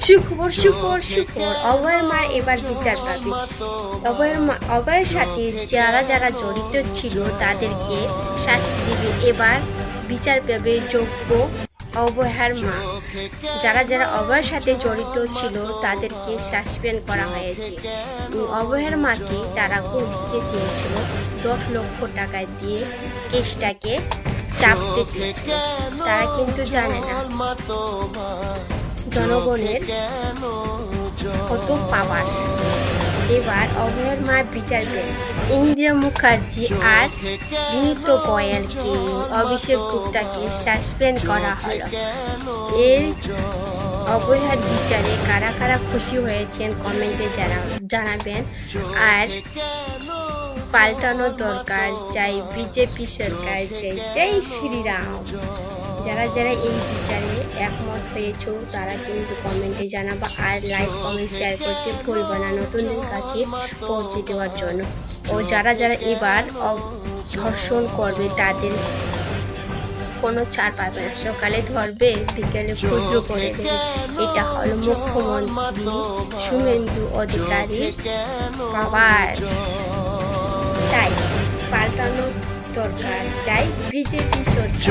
সুখবর সুখবর সুখবর, অভয়ের মার এবার বিচার পাবে। অভয়ের সাথে যারা যারা জড়িত ছিল তাদেরকে শাস্তি দিবে। এবার বিচার পাবে যোগ্য অভয়ার মা। যারা যারা অভয়ের সাথে জড়িত ছিল তাদেরকে সাসপেন্ড করা হয়েছে। অভয়ের মাকে তারা ঘুষ দিতে চেয়েছিল, 10 লক্ষ টাকা দিয়ে কেসটাকে চাপতে চেয়েছিল। তারা কিন্তু জানে না জনগণের কত পাওয়ার। এবার অভয়ের মা বিচার পেন। ইন্দিরা মুখার্জি আর বিনীত গোয়েলকে, অভিষেক গুপ্তাকে সাসপেন্ড করা হলো। এই অভয়ার বিচারে কারা কারা খুশি হয়েছেন কমেন্টে জানাবেন। আর পাল্টানো দরকার, চাই বিজেপি সরকার, চাই জয় শ্রীরাম। যারা যারা এই বিচারে একমত হয়েছ তারা কিন্তু কমেন্টে জানাবা। আর লাইক কমেন্ট শেয়ার করতে ভুলবে না নতুনদের কাছে পৌঁছে দেওয়ার জন্য। ও যারা যারা এবার ধর্ষণ করবে তাদের কোনো ছাড় পাবে না। সকালে ধরবে, বিকেলে ক্ষুদ্র করে দেবে। এটা হলো মুখ্যমন্ত্রী শুভেন্দু অধিকারীর পাওয়ার। তাই পাল্টানো দরকার, চাই বিজেপি সরকার।